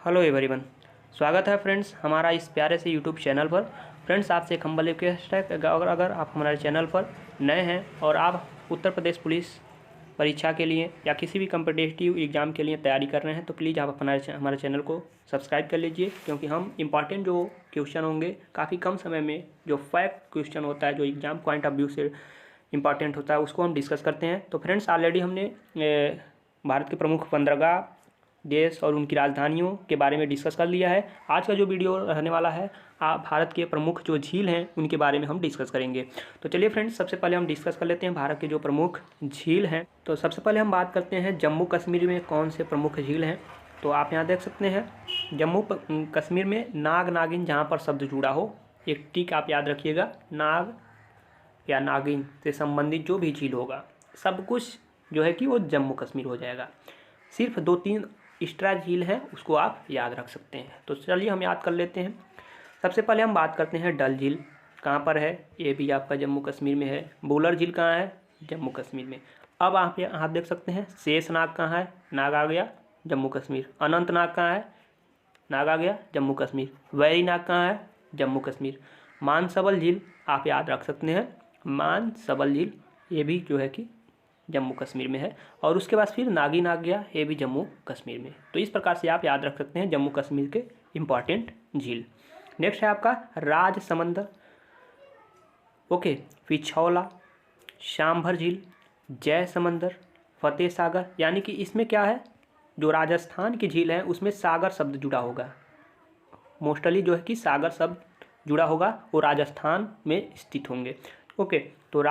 Hello everyone, स्वागत है friends हमारा इस प्यारे से यूट्यूब चैनल पर। फ्रेंड्स आपसे एक हम्बल रिक्वेस्ट है कि अगर आप हमारे चैनल पर नए हैं और आप उत्तर प्रदेश पुलिस परीक्षा के लिए या किसी भी कम्पिटिटिव एग्ज़ाम के लिए तैयारी कर रहे हैं तो प्लीज़ आप हमारे चैनल को सब्सक्राइब कर लीजिए, क्योंकि हम इम्पॉर्टेंट जो क्वेश्चन होंगे काफ़ी कम समय में, जो फैक्ट क्वेश्चन होता है, जो एग्ज़ाम पॉइंट ऑफ व्यू से इम्पॉर्टेंट होता है, उसको हम डिस्कस करते हैं। तो फ्रेंड्स ऑलरेडी हमने भारत के प्रमुख बंदरगाह, देश और उनकी राजधानियों के बारे में डिस्कस कर लिया है। आज का जो वीडियो रहने वाला है भारत के प्रमुख जो झील हैं उनके बारे में हम डिस्कस करेंगे। तो चलिए फ्रेंड्स, सबसे पहले हम डिस्कस कर लेते हैं भारत के जो प्रमुख झील हैं। तो सबसे पहले हम बात करते हैं जम्मू कश्मीर में कौन से प्रमुख झील हैं। तो आप यहाँ देख सकते हैं जम्मू कश्मीर में नाग नागिन जहाँ पर शब्द जुड़ा हो, एक टिक आप याद रखिएगा, नाग या नागिन से संबंधित जो भी झील होगा सब कुछ जो है कि वो जम्मू कश्मीर हो जाएगा। सिर्फ 2-3 एक्स्ट्रा झील हैं, उसको आप याद रख सकते हैं। तो चलिए हम याद कर लेते हैं। सबसे पहले हम बात करते हैं डल झील कहाँ पर है, ये भी आपका जम्मू कश्मीर में है। बुलर झील कहाँ है, जम्मू कश्मीर में। अब आप देख सकते हैं शेषनाग कहाँ है, नाग आ गया जम्मू कश्मीर। अनंतनाग कहाँ है, नाग आ गया जम्मू कश्मीर। वैरीनाग कहाँ है, जम्मू कश्मीर। मानसबल झील आप याद रख सकते हैं, मानसबल झील ये भी जो है कि जम्मू कश्मीर में है। और उसके बाद फिर नागिन आ गया, ये भी जम्मू कश्मीर में। तो इस प्रकार से आप याद रख सकते हैं जम्मू कश्मीर के इम्पॉर्टेंट झील। नेक्स्ट है आपका राजसमंदर, ओके, पिछौला, शामभर झील, जय समंदर, फतेह सागर। यानी कि इसमें क्या है, जो राजस्थान की झील है उसमें सागर शब्द जुड़ा होगा। मोस्टली जो है कि सागर शब्द जुड़ा होगा, वो राजस्थान में स्थित होंगे। ओके, तो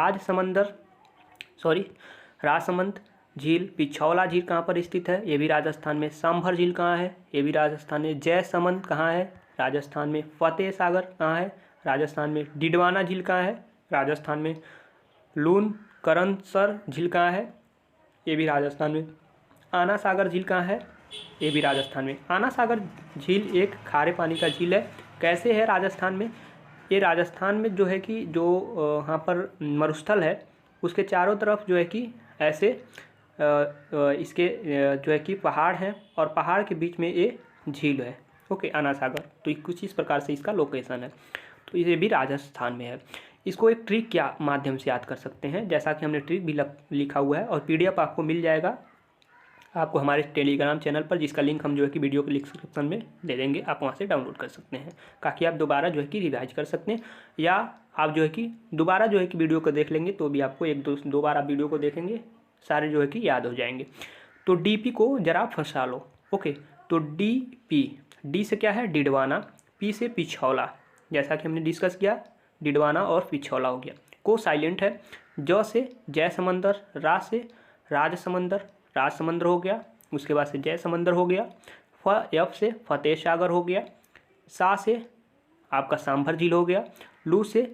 राजसमंद झील, पिछौला झील कहाँ पर स्थित है, ये भी राजस्थान में। सांभर झील कहाँ है, ये भी राजस्थान में। जयसमंद कहाँ है, राजस्थान में। फतेह सागर कहाँ है, राजस्थान में। डिडवाना झील कहाँ है, राजस्थान में। लूनकरणसर झील कहाँ है, ये भी राजस्थान में। आना सागर झील कहाँ है, ये भी राजस्थान में। आना सागर झील एक खारे पानी का झील है। कैसे है राजस्थान में, ये राजस्थान में जो है कि जो वहाँ पर मरुस्थल है उसके चारों तरफ जो है कि ऐसे इसके जो है कि पहाड़ हैं और पहाड़ के बीच में ये झील है। ओके, आना सागर। तो कुछ इस प्रकार से इसका लोकेशन है। तो ये भी राजस्थान में है। इसको एक ट्रिक के माध्यम से याद कर सकते हैं, जैसा कि हमने ट्रिक भी लिखा हुआ है और PDF आपको मिल जाएगा आपको हमारे टेलीग्राम चैनल पर, जिसका लिंक हम जो है कि वीडियो के डिस्क्रिप्शन में दे देंगे। आप वहाँ से डाउनलोड कर सकते हैं ताकि आप दोबारा जो है कि रिवाइज कर सकते हैं, या आप जो है कि दोबारा जो है कि वीडियो को देख लेंगे तो भी आपको दो बार आप वीडियो को देखेंगे सारे जो है कि याद हो जाएंगे। तो DP को जरा फंसा लो। ओके, तो DP, डी से क्या है, डिडवाना, P से पिछौला, जैसा कि हमने डिस्कस किया, डिडवाना और पिछौला हो गया। को साइलेंट है। ज से जय समंदर, रा से राजसमंदर हो गया। उसके बाद से जय समंदर हो गया। F से फतेह सागर हो गया। सा से आपका सांभर झील हो गया। लू से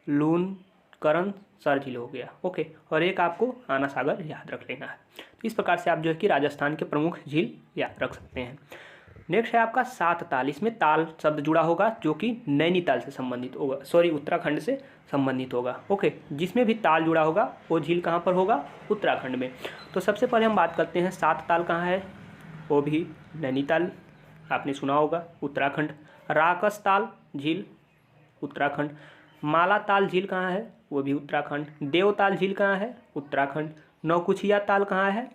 लूनकरणसर झील हो गया। ओके, और एक आपको आना सागर याद रख लेना है। तो इस प्रकार से आप जो है कि राजस्थान के प्रमुख झील याद रख सकते हैं। नेक्स्ट है आपका 7 ताल। इसमें ताल शब्द जुड़ा होगा जो कि नैनीताल से संबंधित होगा, उत्तराखंड से संबंधित होगा। ओके, जिसमें भी ताल जुड़ा होगा वो झील कहाँ पर होगा, उत्तराखंड में। तो सबसे पहले हम बात करते हैं 7 ताल कहाँ है, वो भी नैनीताल, आपने सुना होगा, उत्तराखंड। राकस ताल झील, उत्तराखंड। मालाताल झील कहाँ है, वो भी उत्तराखंड। देवताल झील कहाँ है, उत्तराखंड। नौकुचिया ताल कहाँ है,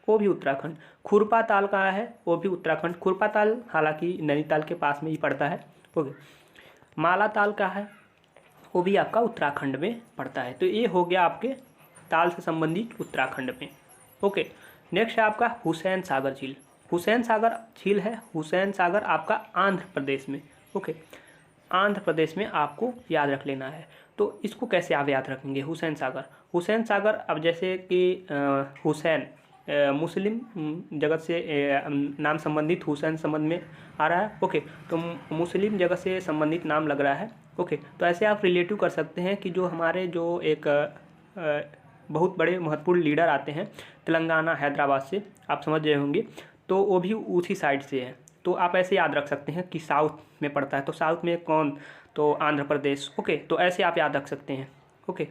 वो भी उत्तराखंड। खुरपा ताल कहाँ है, वो भी उत्तराखंड। खुरपा ताल हालांकि नैनीताल के पास में ही पड़ता है। ओके, माला ताल कहाँ है, वो भी आपका उत्तराखंड में पड़ता है। तो ये हो गया आपके ताल से संबंधित उत्तराखंड में। ओके, नेक्स्ट है आपका हुसैन सागर झील। हुसैन सागर झील है, हुसैन सागर आपका आंध्र प्रदेश में। ओके, आंध्र प्रदेश में आपको याद रख लेना है। तो इसको कैसे आप याद रखेंगे, हुसैन सागर। अब जैसे कि हुसैन मुस्लिम जगत से नाम संबंधित हुसैन संबंध में आ रहा है। ओके, तो मुस्लिम जगत से संबंधित नाम लग रहा है। ओके, तो ऐसे आप रिलेटिव कर सकते हैं कि जो हमारे जो एक बहुत बड़े महत्वपूर्ण लीडर आते हैं तेलंगाना, हैदराबाद से, आप समझ रहे होंगे, तो वो भी उसी साइड से है। तो आप ऐसे याद रख सकते हैं कि साउथ में पड़ता है, तो साउथ में कौन, तो आंध्र प्रदेश। ओके, तो ऐसे आप याद रख सकते हैं। ओके,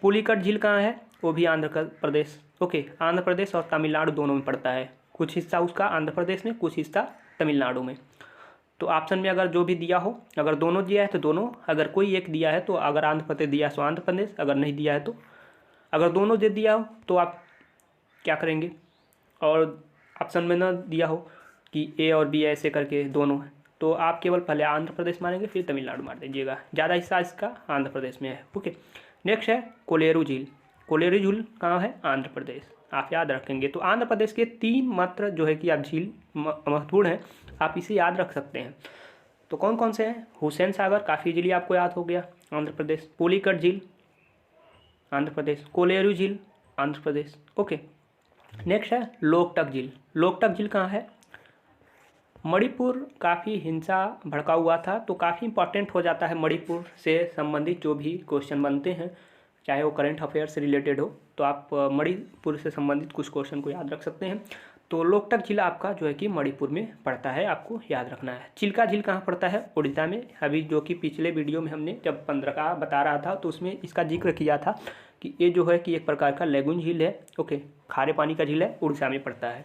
पुलिकट झील कहाँ है, वो भी आंध्र प्रदेश। ओके, आंध्र प्रदेश और तमिलनाडु दोनों में पड़ता है। कुछ हिस्सा उसका आंध्र प्रदेश में, कुछ हिस्सा तमिलनाडु में। तो ऑप्शन में अगर जो भी दिया हो, अगर दोनों दिया है तो दोनों, अगर कोई एक दिया है तो, अगर आंध्र प्रदेश दिया है तो आंध्र प्रदेश, अगर नहीं दिया है तो, अगर दोनों दे दिया हो तो आप क्या करेंगे, और ऑप्शन में ना दिया हो कि ए और बी ऐसे करके दोनों है, तो आप केवल पहले आंध्र प्रदेश मारेंगे फिर तमिलनाडु मार दीजिएगा। ज़्यादा हिस्सा इसका आंध्र प्रदेश में है। ओके, नेक्स्ट है कोलेरू झील। कोलेरू झील कहाँ है? आंध्र प्रदेश। आप याद रखेंगे। तो आंध्र प्रदेश के 3 मात्र जो है कि आप झील महत्वपूर्ण हैं, आप इसे याद रख सकते हैं। तो कौन कौन से हैं? हुसैन सागर काफ़ी इजीली आपको याद हो गया, आंध्र प्रदेश। पुलिकट झील आंध्र प्रदेश। कोलेरू झील आंध्र प्रदेश। ओके, नेक्स्ट है लोकटक झील। लोकटक झील कहाँ है? मणिपुर काफ़ी हिंसा भड़का हुआ था, तो काफ़ी इंपॉर्टेंट हो जाता है मणिपुर से संबंधित जो भी क्वेश्चन बनते हैं, चाहे वो करंट अफेयर से रिलेटेड हो, तो आप मणिपुर से संबंधित कुछ क्वेश्चन को याद रख सकते हैं। तो लोकटक झील आपका जो है कि मणिपुर में पड़ता है, आपको याद रखना है। चिल्का झील कहाँ पड़ता है? उड़ीसा में। अभी जो कि पिछले वीडियो में हमने जब 15 का बता रहा था तो उसमें इसका जिक्र किया था कि ये जो है कि एक प्रकार का लेगून झील है। ओके, खारे पानी का झील है, उड़ीसा में पड़ता है।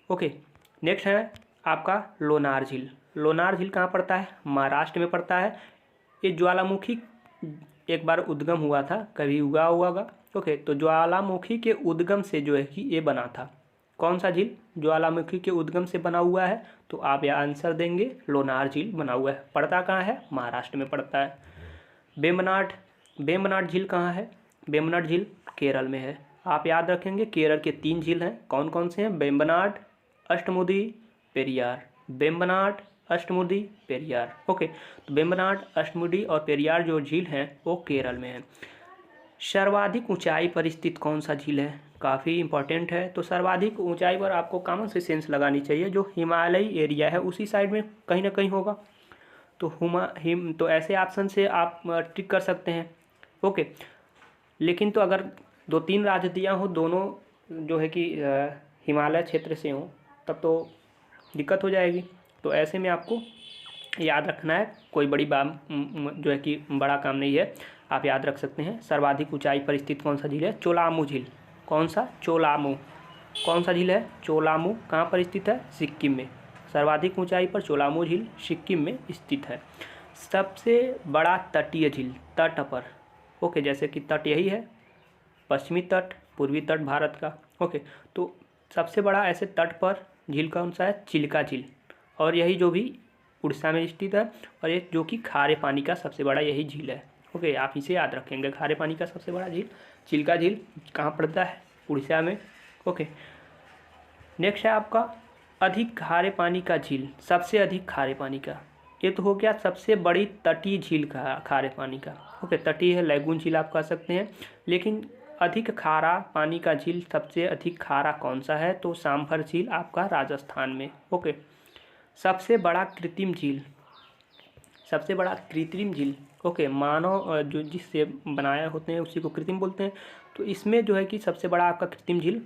ओके, नेक्स्ट है आपका लोनार झील। लोनार झील कहाँ पड़ता है? महाराष्ट्र में पड़ता है। ये ज्वालामुखी एक बार उद्गम हुआ था, कभी हुआ होगा। ओके, तो ज्वालामुखी के उद्गम से जो है कि ये बना था। कौन सा झील? ज्वालामुखी के उद्गम से बना हुआ है, तो आप यह आंसर देंगे लोनार झील बना हुआ है। पड़ता कहाँ है? महाराष्ट्र में पड़ता है। वेम्बनाड झील कहाँ है? वेम्बनाड झील केरल में है। आप याद रखेंगे केरल के 3 झील हैं। कौन कौन से हैं? वेम्बनाड, अष्टमुदी, पेरियार। वेम्बनाड, अष्टमुदी, पेरियार। ओके, तो वेम्बनाड, अष्टमुदी और पेरियार जो झील हैं वो केरल में है। सर्वाधिक ऊंचाई पर स्थित कौन सा झील है? काफ़ी इंपॉर्टेंट है। तो सर्वाधिक ऊंचाई पर आपको कॉमन से सेंस लगानी चाहिए, जो हिमालयी एरिया है उसी साइड में कहीं ना कहीं होगा। तो तो ऐसे ऑप्शन से आप टिक कर सकते हैं। ओके, लेकिन तो अगर 2-3 राज्य दिया हो, दोनों जो है कि हिमालय क्षेत्र से हों, तब तो दिक्कत हो जाएगी। तो ऐसे में आपको याद रखना है, कोई बड़ी बात जो है कि बड़ा काम नहीं है, आप याद रख सकते हैं। सर्वाधिक ऊंचाई पर स्थित कौन सा झील है? चोलामू झील। कौन सा? चोलामू। कौन सा झील है? चोलामू। कहाँ पर स्थित है? सिक्किम में। सर्वाधिक ऊंचाई पर चोलामू झील सिक्किम में स्थित है। सबसे बड़ा तटीय झील, तट पर। ओके, जैसे कि तट यही है, पश्चिमी तट, पूर्वी तट भारत का। ओके, तो सबसे बड़ा ऐसे तट पर झील कौन सा है? चिल्का झील। और यही जो भी उड़ीसा में स्थित है, और ये जो कि खारे पानी का सबसे बड़ा यही झील है। ओके, आप इसे याद रखेंगे, खारे पानी का सबसे बड़ा झील चिल्का झील कहाँ पड़ता है? उड़ीसा में। ओके, नेक्स्ट है आपका अधिक खारे पानी का झील। सबसे अधिक खारे पानी का, ये तो हो गया सबसे बड़ी तटीय झील का खारे पानी का। ओके, तटीय है, लैगून झील आप कह सकते हैं। लेकिन अधिक खारा पानी का झील, सबसे अधिक खारा कौन सा है? तो सांभर झील आपका राजस्थान में। ओके, सबसे बड़ा कृत्रिम झील, सबसे बड़ा कृत्रिम झील। ओके, मानव जो जिससे बनाया होते हैं उसी को कृत्रिम बोलते हैं। तो इसमें जो है कि सबसे बड़ा आपका कृत्रिम झील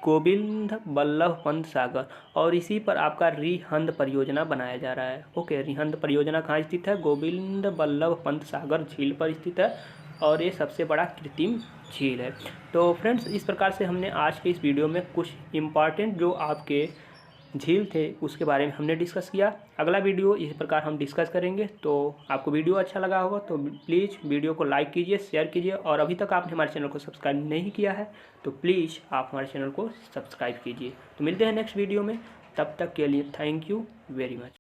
गोविंद बल्लभ पंत सागर, और इसी पर आपका रिहंद परियोजना बनाया जा रहा है। ओके, रिहंद परियोजना कहाँ स्थित है? गोविंद बल्लभ पंत सागर झील पर स्थित है, और ये सबसे बड़ा कृत्रिम झील है। तो फ्रेंड्स, इस प्रकार से हमने आज के इस वीडियो में कुछ इम्पॉर्टेंट जो आपके झील थे उसके बारे में हमने डिस्कस किया। अगला वीडियो इस प्रकार हम डिस्कस करेंगे। तो आपको वीडियो अच्छा लगा होगा तो प्लीज़ वीडियो को लाइक कीजिए, शेयर कीजिए, और अभी तक आपने हमारे चैनल को सब्सक्राइब नहीं किया है तो प्लीज़ आप हमारे चैनल को सब्सक्राइब कीजिए। तो मिलते हैं नेक्स्ट वीडियो में, तब तक के लिए थैंक यू वेरी मच।